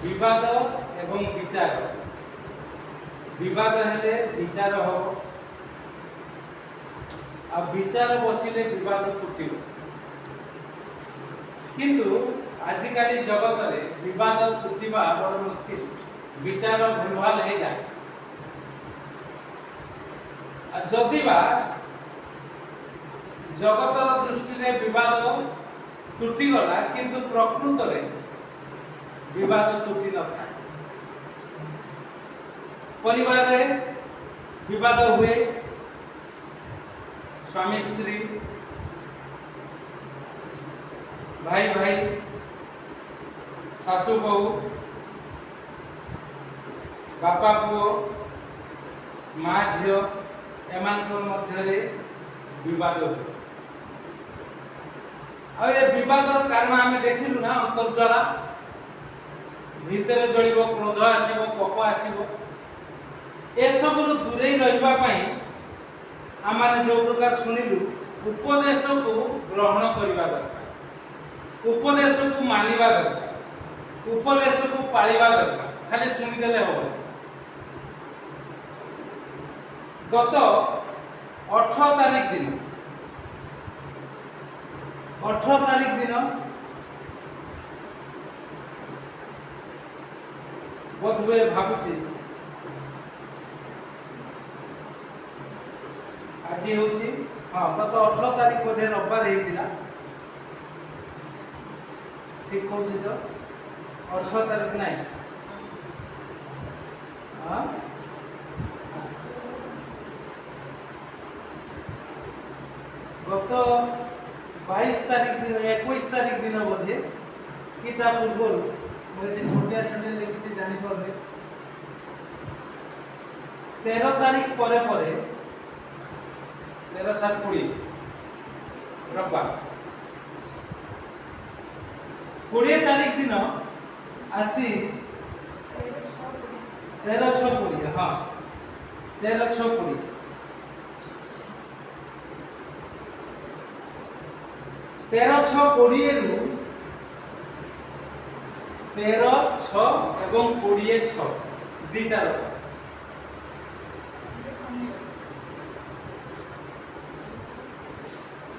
विवाद एवं विचार विवाद हेले विचार हो आ विचार बसिले विवाद तुटिब किंतु आजिकाली जगत में विवाद तुटिबा बड़ मुश्किल विचार भूलभाल हो जाए जदिबा जगतर दृष्टि रे विवाद तुटिगला किंतु प्रकृत रे विवाद तुटी न था परिवार रे विवाद हुए स्वामी स्त्री भाई भाई सासू बहु बापा पुओ माँ झील एमान मध्य विवाद हुए आ विवादर कारण आम देखिलु ना अंतर्ज्वाला भितर जलिब क्रोध आसब कोप आसब ए सब दूरे रही आम जो प्रकार शुणिलु उपदेश को ग्रहण करने दरकार उपदेश को मानिबा दरकार उपदेश को पालिबा दरकार खाली शुणिदेले हम गत 18 तारीख दिन 18 तारीख दिन बोध हुए भावुची आज हूँ हाँ गत 18 तारीख बोधे रविवार होता ठीक कहूँ तो 18 तारीख ना हाँ गत 22 तारीख दिन 21 तारीख दिन बोधे कि पूर्व मुझे छोटिया छोटिया लिखी जापर 13 तारीख पर 13/7/20 रविवार 20 तारीख दिन आसी 13/6/20 हाँ 13/6/20 13/6/20 रु 13/6 एवं 20/6 दीटा रविवार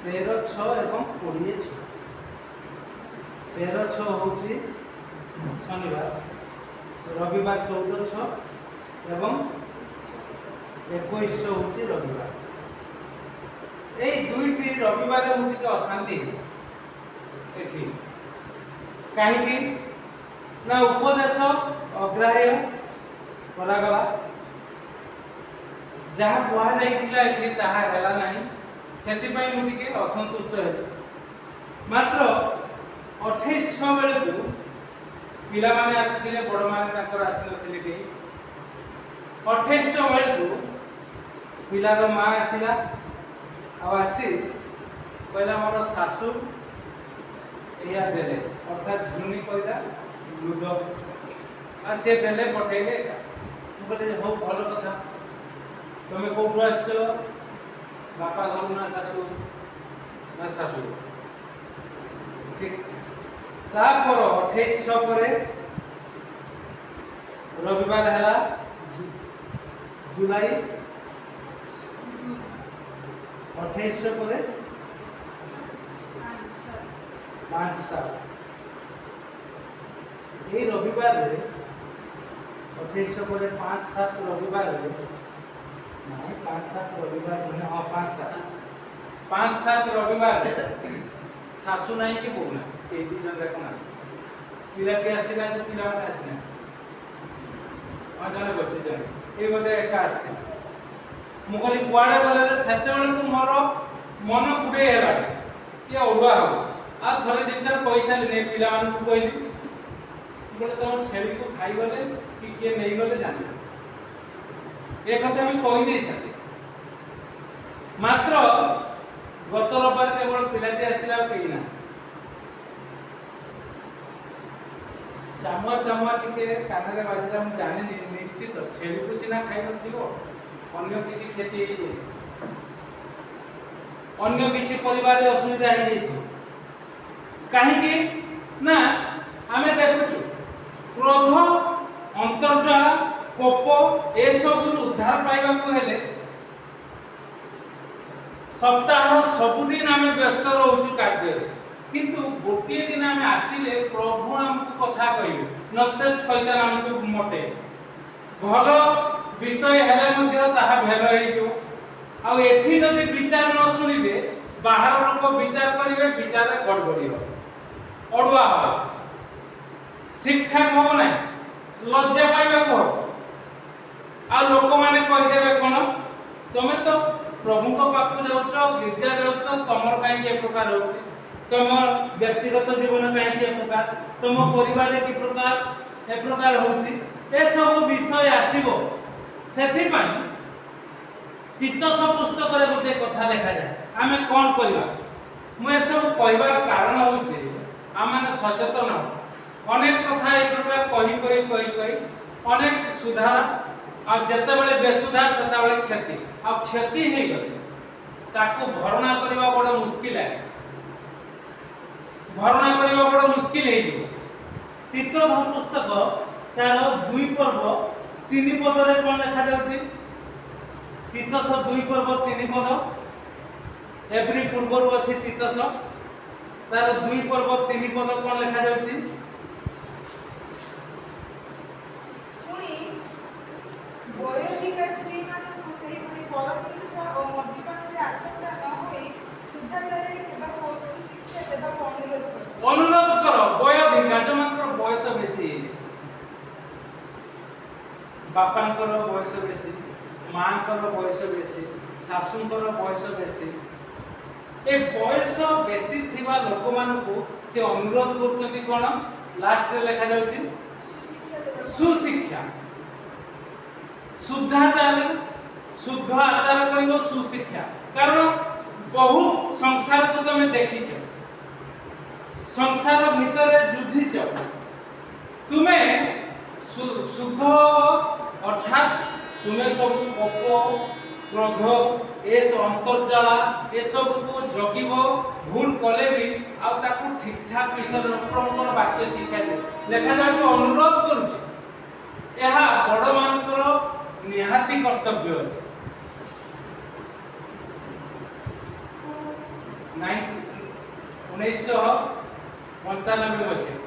13/6 एवं 20/6 13/6 होची शनिवार रविवार 14/6 एवं 21/6 होची रविवार এই দুইটি রবিবারে মু টিকে অশান্তি এটি কাহিকি না উপদেশ অগ্রাহ্য করাগলা যাহা কুয়া যাইতিলা এটি তাহা হেলা নাই সেতিপাই মু টিকে অসন্তুষ্ট হেলি মাত্র 2800 বেলকু পিলা মানে আসিଥିଲେ বড় মানে তাଙ୍କର আসি নଥିଲେ কে 2800 বেলকু পিলার মা আসিলা आसी कहला मोर सासू या देले अर्थात झुनी कहला लुद आ से देले पठेले बोले हो भल कथा तुम कौटू आस बापा घर ना सासू ठीक तापर 2800 पर रविवार है जुलाई 2800 पर 5/7 ये रविवार 2800 पर 5/7 रविवार नहीं 5/7 रविवार नहीं हाँ 5/7 रविवार सासू नहीं कि बोलना ये दी जन देखो ना पिला के आसला जो पिला वाला आसना और जने बच्चे जने ये बोले ऐसा आसना मुगली कुआड़े बोले सेते को मोर मन गुड़े है कि अड़ुआ हम आ थोड़े दिन तर पैसा ले पिला मान को कहली बोले तुम छेली को खाई गले कि किए नहीं गले जाने ये कथा मैं कही दे सकते मात्र गत रविवार केवल पिलाटी आसला कहीं ना चामुआ चामुआ टिके कान में बाजिला मुझे जाने निश्चित छेली को सीना खाई नथिबो अन्य किसी क्षति अन्य किसी परिवार असुविधा हो कहीं ना आम देखु क्रोध अंतर्ज्वाला कोप ए सब उद्धार पाइबा को हेले सप्ताह सबुदिन आम व्यस्त रोचु कार्य किंतु गोटे दिन आम आसिले प्रभु आमको कथा कहबे नते शैतान आमको मते भल विषय हेले मध्य ताहा भेल हेइजो आ एठी जदि विचार न सुनिबे बाहर लोक विचार करिवे विचार गड़बड़ी हो अड़ुआ हो ठीक ठाक हो ना लज्जा पाइबा को आ लोक माने कहि देबे कोन तमे तो प्रभु को पाक जाउछो गिरजा जाउछो तमर काई के प्रकार होछि तमर व्यक्तिगत जीवन काई के प्रकार तम परिवार के प्रकार ए प्रकार होछि ए सब विषय आसीबो सेथि पई तीतस पुस्तक रे गोटे कथा लिखा जाय आमे कोन करबा मु ए सब कहबार कारण होछि आ माने सचेतन अनेक कथा ए प्रकार कहि अनेक सुधार आ जते बेले बेसुधार सेता बेले क्षति आ क्षति हे गले ताको भरणा करबा बड़ मुश्किल है भरणा करबा बड़ मुश्किल हे जो तीतस पुस्तक तार 2 पर्व 3 पद रे कोन लिखा जाउछि तीतस 2 पर्व 3 पद एवरी पूर्वरु अछि तीतस तार 2 पर्व 3 पद कोन लिखा जाउछि पुणी वयोधिक स्त्री मानकु सेहि पुणी परकिंता ओ मद्यपान रे आसक्त न होई शुद्धाचार्य हेबा को शिक्षा देबा को अनुरोध करो वयोधिक जो मात्र बयस बेसी बापांकर बयस बेसी मांकर बयस बेसी शाशुंकर बयस बेसी ए बयस बेसी थिबा लोक मानकु से अनुरोध करथि कोन लास्ट रे लिखा जाउछि सुशिक्षा शुद्धाचार शुद्ध आचार करिवो सुशिक्षा कारण बहुत संसार को तुम देखिछ संसार भितर जुझिछ तुम्हें शुद्ध अर्थात तुम्हें सब कोप क्रोध ए अंतर्जाला ए सब को जगिबो भूल कले भी आ ताकू ठीक ठाक विषय प्रभुकर वाक्य शिक्षा दे लेखा जाय अनुरोध करूछ एहा बड़ मानकर निहाती कर्तव्य अछि 1995 मसीहा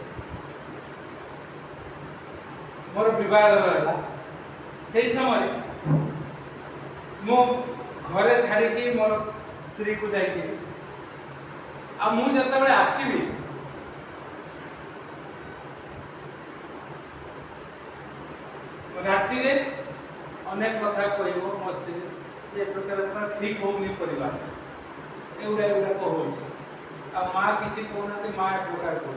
मोर विवाह रहला सेही समय मो घरे छाड़ी की मोर स्त्री को जाई आ मु जते बेले आसीबी राति रे अनेक कथा कहबो मो स्त्री ये प्रकार ठीक होनी परिवार एउडा कहू आ माँ किसी कहना माँ एक प्रकार को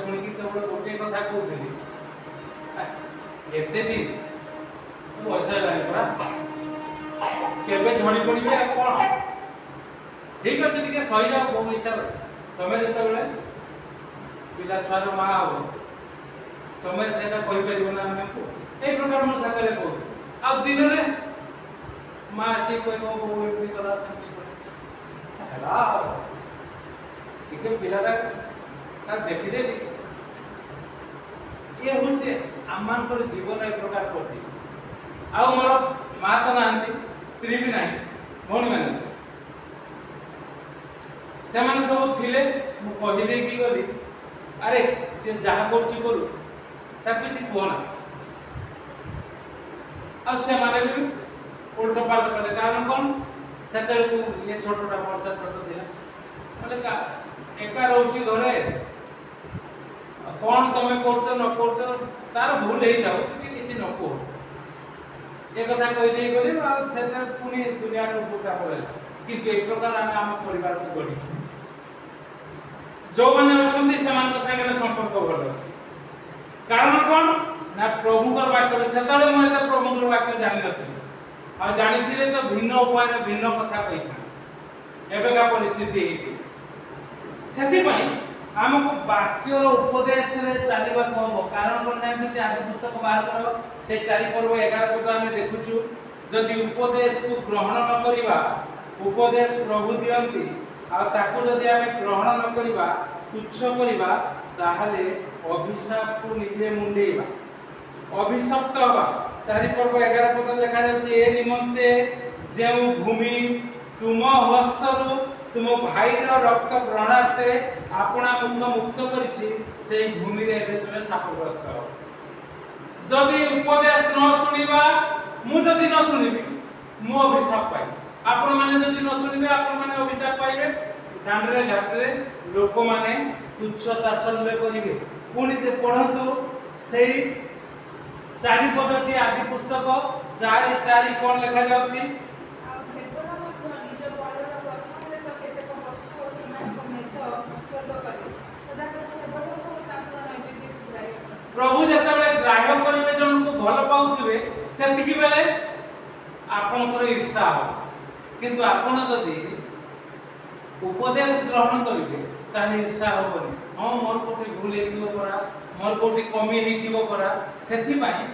शुणिकी केवल गोटे कथा कहती एते दिन बयस है केवे झड़ी पड़े कौन ठीक अच्छे टे सही जाओ बहु हिसाब तुम्हें जो पिला छुआर माँ हम तुम्हें से कहीपर ना आम को यही प्रकार मो सागर कह आ दिन में माँ आसी कह बहु एमती कला टे पिलाटा देखीदेली ये हूँ आम जीवन एक प्रकार करती आ मोर माँ तो ना स्त्री भी ना भौणी मैंने से मैंने सब थे कहीदे कि गली अरे सी जहाँ करू किसी कहना आने भी उल्ट पाल्ट कले कारण कौन से ये छोटा वर्षा छोट थी एका रोची घरे कौन तुम कर न कर तार भूल हो जाओ किसी न कह ये कथा कहीदे गली पुणी दुनिया उपका पड़े कि एक प्रकार आम आम परिवार को गढ़ी जो मैंने अच्छा से संपर्क भल अच्छे कारण कौन ना प्रभुकर वाक्य से मुझे प्रभुकर वाक्य जानी नी आ जानी तो भिन्न उपाय भिन्न कथा कही था एवं परिस्थिति से आमको वाक्य उपदेश चलने हम कारण कौन जानते आज पुस्तक बाहर कर से 4 पर्व 11 पद आम देखुचु जदि उपदेश को ग्रहण न करवा उपदेश प्रभु दियंती ଆଉ ତାକୁ ଯଦି ଆମେ ଗ୍ରହଣ ନ କରିବା ତୁଚ୍ଛ କରିବା ତାହେଲେ ଅଭିଶାପକୁ ନିଜେ ମୁଣ୍ଡେଇବା ଅଭିଶପ୍ତ ହେବା। 4 ପର୍ବ 11 ପଦ ଲେଖା ଯାଉଛି ଏ ନିମନ୍ତେ ଯେଉଁ ଭୂମି ତୁମ ହସ୍ତରୁ ତୁମ ଭାଇର ରକ୍ତ ଗ୍ରହଣାର୍ଥେ ଆପଣା ମୁକ୍ତ କରିଛି ସେଇ ଭୂମିରେ ଏବେ ତୁମେ ଶାପଗ୍ରସ୍ତ ହେବ। ଯଦି ଉପଦେଶ ନ ଶୁଣିବା ମୁଁ ଯଦି ନ ଶୁଣିବି ମୁଁ ଅଭିଶାପ ପାଇବି। ଆପଣମାନେ ଯଦି ନ ଶୁଣିବେ ଆପଣମାନେ ଅଭିଶାପ ପାଇବେ। ଦାଣ୍ଡରେ ଘାଟରେ ଲୋକମାନେ ତୁଚ୍ଛ ତାଚ୍ଛଲ୍ୟ କରିବେ। ପୁଣି ପଢ଼ନ୍ତୁ ସେଇ 4 ପଦଟି ଆଦି ପୁସ୍ତକ 4:4 କ'ଣ ଲେଖା ଯାଉଛି? ଆଉ ଭେଦନ ମଧ୍ୟ ନିଜ ବଳର ପ୍ରଥମରେ ତ କେତେକ ବସ୍ତୁ ଓ ସେମାନଙ୍କ ମେଧ ସ୍ୱର୍ଗ କଲେ ସଦାକାଳ ଭେଦଭାବ ତାଙ୍କର ନୈବେଦ୍ୟକୁ ଗ୍ରାହ୍ୟ କଲେ। ପ୍ରଭୁ ଯେତେବେଳେ ଗ୍ରାହ୍ୟ କରିବେ ଜଣକୁ ଭଲ ପାଉଥିବେ ସେତିକି ବେଳେ ଆପଣଙ୍କର ଈର୍ଷା ହେବ। କିନ୍ତୁ ଆପଣ ଯଦି ଉପଦେଶ ଗ୍ରହଣ କରିବେ ତାହେଲେ ଈର୍ଷା ହେବନି। ହଁ ମୋର କୋଉଠି ଭୁଲ ହେଇଥିବ ପରା, ମୋର କୋଉଠି କମି ହେଇଥିବ ପରା। ସେଥିପାଇଁ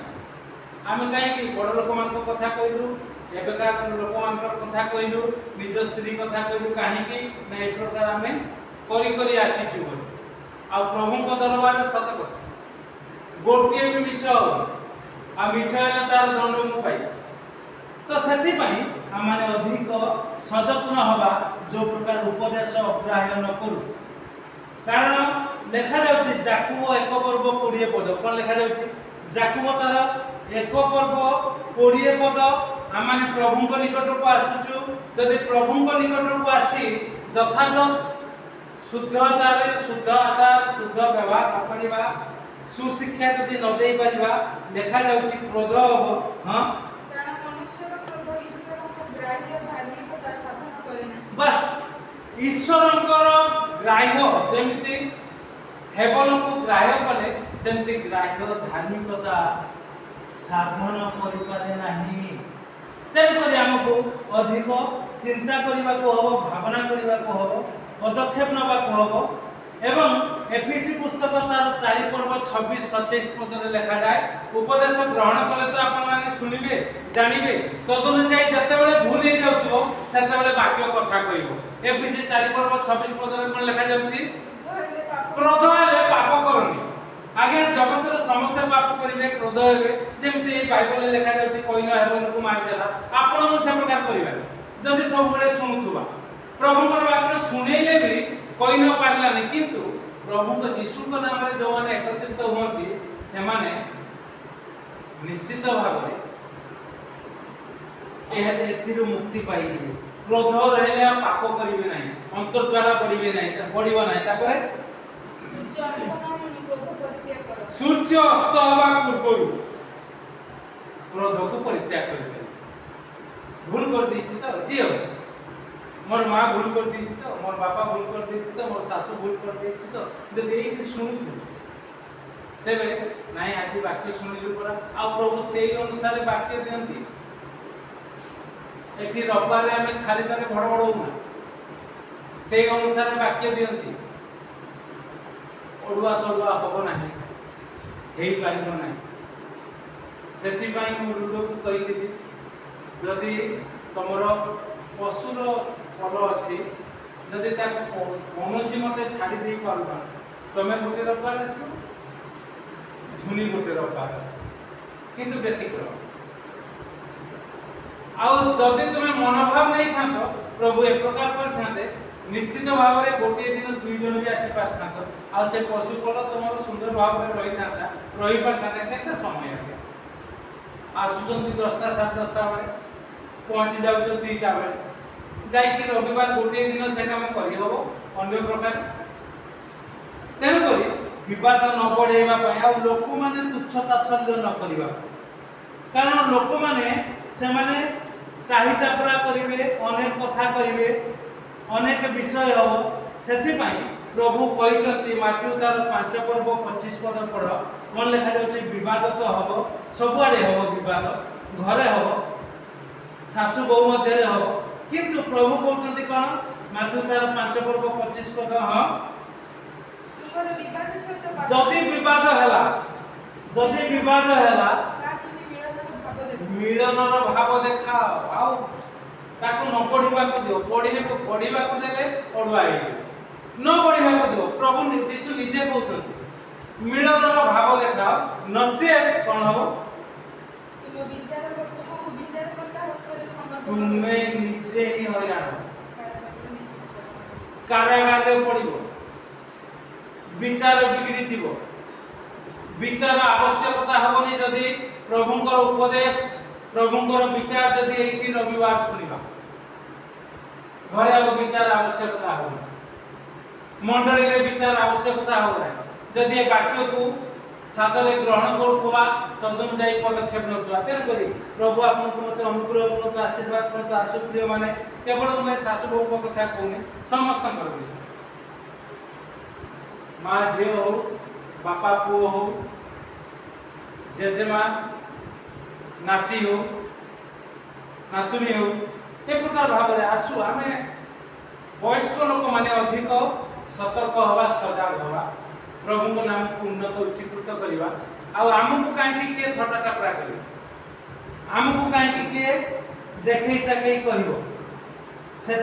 ଆମେ କାହିଁକି ବଡ଼ ଲୋକମାନଙ୍କ କଥା କହିଲୁ, ଏବେକା ଲୋକମାନଙ୍କ କଥା କହିଲୁ, ନିଜ ସ୍ତ୍ରୀ କଥା କହିଲୁ କାହିଁକି ନା ଏ ପ୍ରକାର ଆମେ କରି ଆସିଛୁ ବୋଲି। ଆଉ ପ୍ରଭୁଙ୍କ ଦରବାରରେ ସତ କଥା ଗୋଟିଏ ବି ମିଛ ହେବନି। ଆଉ ମିଛ ହେଲେ ତାର ଦଣ୍ଡ ମୁଁ ପାଇବି। ତ ସେଥିପାଇଁ ଆମେ ଅଧିକ ସଯତ୍ନ ହେବା ଯେଉଁ ପ୍ରକାର ଉପଦେଶ ଅଗ୍ରାହ୍ୟ ନ କରୁ। କାରଣ ଲେଖାଯାଉଛି ଯାକୁବ 1 ପର୍ବ 20 ପଦ କ'ଣ ଲେଖାଯାଉଛି? ଯାକୁବ ତାର 1 ପର୍ବ 20 ପଦ ଆମେ ପ୍ରଭୁଙ୍କ ନିକଟକୁ ଆସୁଛୁ। ଯଦି ପ୍ରଭୁଙ୍କ ନିକଟକୁ ଆସି ଯଥାଯଥ ଶୁଦ୍ଧ ଆଚାର ଶୁଦ୍ଧ ବ୍ୟବହାର ନ କରିବା, ସୁଶିକ୍ଷା ଯଦି ନ ଦେଇପାରିବା ଲେଖାଯାଉଛି କ୍ରୋଧ ହେବ। ହଁ କାରଣ ମନୁଷ୍ୟର କ୍ରୋଧ ଈଶ୍ୱରଙ୍କ ଗ୍ରାହ୍ୟ ଧାର୍ମିକତା ସାଧନ କରେ ନାହିଁ। ବାସ୍ ଈଶ୍ୱରଙ୍କର ଗ୍ରାହ୍ୟ ଯେମିତି ହେବନକୁ ଗ୍ରାହ୍ୟ କଲେ ସେମିତି ଗ୍ରାହ୍ୟ ଧାର୍ମିକତା ସାଧନ କରିପାରେ ନାହିଁ। ତେଣୁକରି ଆମକୁ ଅଧିକ ଚିନ୍ତା କରିବାକୁ ହେବ, ଭାବନା କରିବାକୁ ହେବ, ପଦକ୍ଷେପ ନେବାକୁ ହେବ। ଏବଂ ଏଫିସି ପୁସ୍ତକ ତାର 4 ପର୍ବ 26-27 ପଦରେ ଲେଖାଯାଏ ଉପଦେଶ ଗ୍ରହଣ କଲେ ତ ଆପଣମାନେ ଶୁଣିବେ ଜାଣିବେ, ତଦନୁଯାୟୀ ଯେତେବେଳେ ଭୁଲ ହେଇଯାଉଥିବ ସେତେବେଳେ ବାକ୍ୟ କଥା କହିବ। ଏଫିସି 4 ପର୍ବ 26 ପଦରେ କ'ଣ ଲେଖାଯାଉଛି? କ୍ରୋଧ ହେଲେ ପାପ କରନି। ଆଜ୍ଞା ଜଗତରେ ସମସ୍ତେ ପାପ କରିବେ, କ୍ରୋଧ ହେବେ। ଯେମିତି ଏଇ ବାଇବଲରେ ଲେଖାଯାଉଛି କଇନ ହେବନକୁ ମାରିଦେଲା। ଆପଣଙ୍କୁ ସେ ପ୍ରକାର କରିବାନି। ଯଦି ସବୁବେଳେ ଶୁଣୁଥିବା ପ୍ରଭୁଙ୍କର ବାକ୍ୟ ଶୁଣେଇଲେ ବି କଇନ ପାରିଲାନି, କିନ୍ତୁ ପ୍ରଭୁଙ୍କ ଯୀଶୁଙ୍କ ନାମରେ ଯେଉଁମାନେ ଏକତ୍ରିତ ହୁଅନ୍ତି ସେମାନେ ନିଶ୍ଚିତ ଭାବରେ ଏଥିରୁ ମୁକ୍ତି ପାଇଯିବେ। କ୍ରୋଧ ରହିଲେ ଆଉ ପାପ କରିବେ ନାହିଁ, ଅନ୍ତର୍ଦ୍ୱାରା ବଢିବ ନାହିଁ। ତାପରେ ସୂର୍ଯ୍ୟ ଅସ୍ତ ହେବା ପୂର୍ବରୁ କ୍ରୋଧକୁ ପରିତ୍ୟାଗ କରିବେ। ଭୁଲ କରିଦେଇଛି ତ ଝିଅ, ମୋର ମା ଭୁଲ କରିଦେଇଛି ତ, ମୋର ବାପା ଭୁଲ କରିଦେଇଛି ତ, ମୋର ଶାଶୁ ଭୁଲ କରିଦେଇଛି ତ, ଯଦି ଏଇଠି ଶୁଣୁଛୁ ତେବେ ନାଇଁ ଆଜି ବାକ୍ୟ ଶୁଣିଲୁ ପରା। ଆଉ ପ୍ରଭୁ ସେଇ ଅନୁସାରେ ବାକ୍ୟ ଦିଅନ୍ତି। ଏଠି ରବିବାରରେ ଆମେ ଖାଲିଟାରେ ଭଡ଼ ହଉନା, ସେଇ ଅନୁସାରେ ବାକ୍ୟ ଦିଅନ୍ତି। ଅଡୁଆ ତଡୁଆ ହବ ନାହିଁ, ହେଇପାରିବ ନାହିଁ। ସେଥିପାଇଁ ମୁଁ ଲୁଡ଼ୋକୁ କହିଥିଲି ଯଦି ତମର ପଶୁର ଫଳ ଅଛି, ଯଦି ତାକୁ କୌଣସି ମତେ ଛାଡ଼ି ଦେଇ ପାରୁନା, ତମେ ଗୋଟେ ରବିବାର ଆସିବ, ଝୁନି ଗୋଟେ ରବିବାର ଆସିବ, କିନ୍ତୁ ବ୍ୟତିକ୍ରମ। ଆଉ ଯଦି ତୁମେ ମନୋଭାବ ନେଇଥାନ୍ତ ପ୍ରଭୁ ଏ ପ୍ରକାର କରିଥାନ୍ତେ, ନିଶ୍ଚିତ ଭାବରେ ଗୋଟିଏ ଦିନ 2 ଜଣ ବି ଆସିପାରିଥାନ୍ତ। ଆଉ ସେ ପଶୁ ଫଳ ତୁମର ସୁନ୍ଦର ଭାବରେ ରହିପାରିଥାନ୍ତା। କେତେ ସମୟ ଆସୁଛନ୍ତି 10ଟା 10:30 ବେଳେ, ପହଞ୍ଚି ଯାଉଛନ୍ତି 2ଟା ବେଳେ, ଯାଇକି ରବିବାର ଗୋଟିଏ ଦିନ ସେ କାମ କରିହେବ ଅନ୍ୟ ପ୍ରକାର। ତେଣୁକରି ବିବାଦ ନ ବଢ଼େଇବା ପାଇଁ ଆଉ ଲୋକମାନେ ତୁଚ୍ଛ ତାଚ୍ଛଲ୍ୟ ନ କରିବା। କାରଣ ଲୋକମାନେ ସେମାନେ ଟାହିଟାପରା କରିବେ, ଅନେକ କଥା କହିବେ, ଅନେକ ବିଷୟ ହେବ। ସେଥିପାଇଁ ପ୍ରଭୁ କହିଛନ୍ତି ମାଥ୍ୟୁ ତାର 5 ପର୍ବ 25 ପଦ ପଢ଼, କ'ଣ ଲେଖାଯାଉଛି? ବିବାଦ ତ ହେବ, ସବୁଆଡ଼େ ହେବ ବିବାଦ, ଘରେ ହେବ, ଶାଶୁ ବୋହୂ ମଧ୍ୟରେ ହେବ। କିନ୍ତୁ ପ୍ରଭୁ କହୁଛନ୍ତି କ'ଣ? ମାଥ୍ୟୁ ତାର 5 ପର୍ବ 25 ପଦ, ହଁ ଯଦି ବିବାଦ ହେଲା ମିଳନର ଭାବ ଦେଖାଅ। ଆଉ ताको न पढ़िबाको दियो पढ़िबाको देले पढ़ुआ हे न पढ़िबाको दियो प्रभु यीशु निजे कहउछन मिलनर भाव देखाओ नचे कोन हो तुम विचार कर तुमको विचार करता हस्तरे समर्पण तुमे निजे ही हैरान कारागार रे पड़िबो विचार बिगड़ी थिबो विचार आवश्यकता हबनी जदि प्रभुंकर उपदेश प्रभुंकर विचार जदि एठी रविवार सुनिबा घरे आ विचार आवश्यकता हबनी मंडली रे विचार आवश्यकता हो जदि ए वाक्य को सादरे ग्रहण करथुवा तदन जाई पदक्षेप नथुवा तेन करी प्रभु आपनको मते अनुग्रह करतो आशीर्वाद करतो आशुप्रिय माने केवल मैं सासु बहु कथा कहूनी समस्त कर विषय माँ झील हो बापा पुओ हो जेजेमा नाती हो नातुनी हो ए प्रकार भाव में आसु आम वयस्क लोक माने अधिक सतर्क हवा सजग हवा प्रभु को नाम को उन्नत उच्चीकृत करवा आमको कहीं किए थटा टापरा कर आमको कहीं किए देखे ताकि कहब से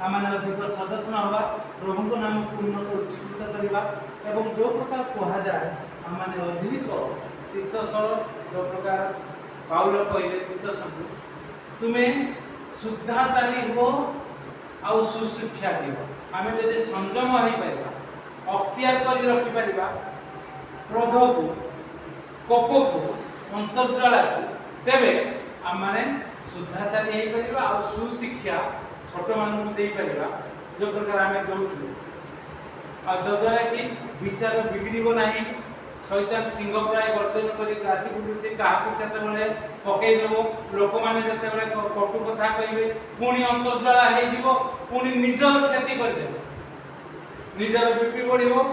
आम अधिक सचेतन हवा प्रभु को नाम को उन्नत उच्चीकृत करवा एवं जो प्रकार कह जाए आम अधिक तीर्थस्थल जो प्रकार पाउल कहले तीर्थस्थल तुम्हें शुद्धाचारी हो आउ सुशिक्षा दिव आम जब संयम हो पार अख्तियार कर रखी पारिबा क्रोध को कोप को अंतर्ज्वाला को तेबे आम माने शुद्धाचारी हो पारिबा आ सुशिक्षा छोट मान दे पारिबा जो प्रकार आम दउछु आ जद्वारा कि विचार बिगड़ब नहीं शैतान सिंह प्राय गर्दन कर आसी बुलुचे क्या केतबले पकई देव लोक मैंने जिते कटु कथा कहे पुणी अंतर्ज्वाला हो पुणी निजर क्षति करदे निजर बीपी बढ़ो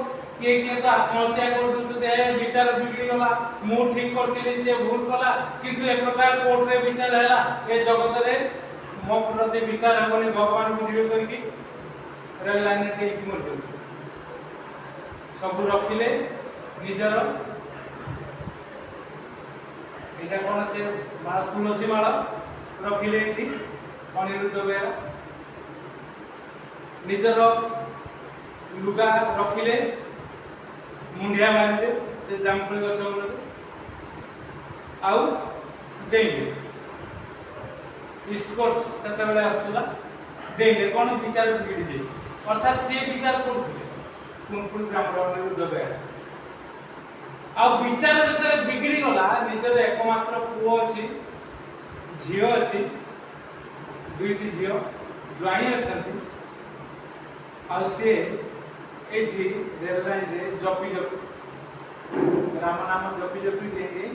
किए किए तो आत्महत्या कर विचार बिगड़ी गला मु ठीक करती सी भूल कला किंतु एक प्रकार कोर्ट रे विचार है ए जगत रे मो प्रति विचार हेबनी भगवान बुझे करके रेल लाइन रे मर सब रखिले निजर एटा कोन से माला तुलसी माला रखिले एठी अनिरुद्ध बेरा निजर लुगा रखिले मुंडिया मारिले से जामफुली गछ मूल आउ डेंगे ईस्ट कोस्ट सेते आसुला डेंगे कोन विचार बिगड़ी जाई अर्थात से विचार करथुले कुनकुन ग्रामर अनिरुद्ध बेरा आ विचार जते बिगड़ी गला निजर एकमात्र पुओ अछि झियो अछि दुईटी झियो ज्वाई अछंती आ से एठी रेल लाइन रे जपी जपी राम नाम जपी जपी देखे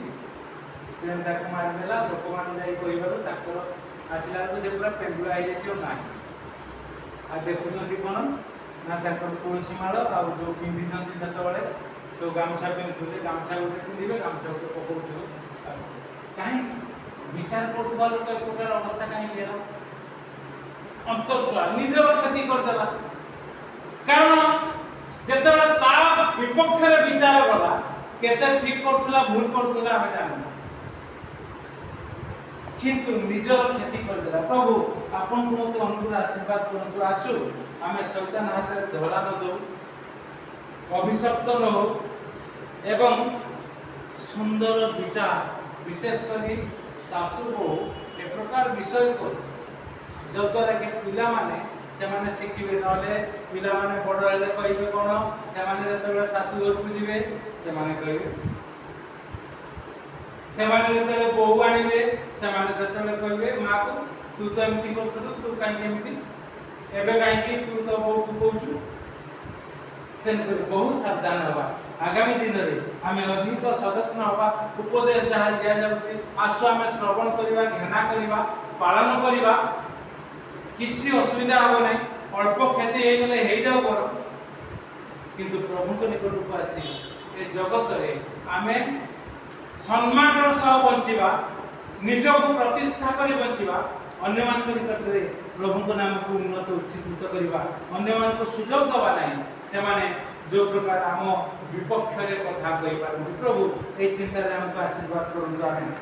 ट्रेन तक मार देला लोक मान जाई कहिबारो ताकर आसिला तो से पूरा पेंडुआ हो जाथियो ना आ देखुछंती कोन ना ताकर तुलसी माळ आ जो पिंधी छंती सेतबळे तो गामछा पिंधुले गामछा गोटे पिंधिबे गामछा गोटे पकौथुले कहीं विचार करथुवा लोक एक प्रकार अवस्था कहीं गेला अंतर्ज्वाला निजर क्षति कर देला कारण जेतेबेले ता विपक्ष रे विचार गला केते ठीक करथुला भूल करथुला हम जानु किंतु निजर क्षति कर देला प्रभु आपन को मते अनुग्रह आशीर्वाद करंतु आसु आमे शैतान हाथ रे धोला न दो अभिशप्त न हो एवं सुंदर विचार विशेष करी सासु को ए प्रकार विषय को जद्वारा कि पिला माने से माने शिखिबे नले पिला माने बड़ हेले कहिबे कोन से माने जतबे सासु घर को जिवे से माने कहिबे से माने जतबे बहु आनिबे से माने जतबे कहिबे मां को तू तो एमती करथु तू काई एमती एबे काई कि तू तो बहु को कहू तेन बहुत सावधान हवा आगामी दिन रे आमे अधिक सचेतन हवा उपदेश जहा दिया जाउछि आसु आमे श्रवण करिबा घेना करिबा पालन करिबा किछि असुविधा हो नै अल्प क्षति हे गेले हे जाऊ पर किंतु प्रभु को निकट को आसी ए जगत रे आमे सम्मान सह बंचिबा निज को प्रतिष्ठा करी बंचिबा अन्य मान को निकट रे प्रभु को नाम को उन्नत उच्चीकृत करिबा अन्य मान को सुजोग दबा नै से माने जो प्रकार आम विपक्ष रे कथा कहि पारु प्रभु ए चिंता रे हमको आशीर्वाद करन आमेन।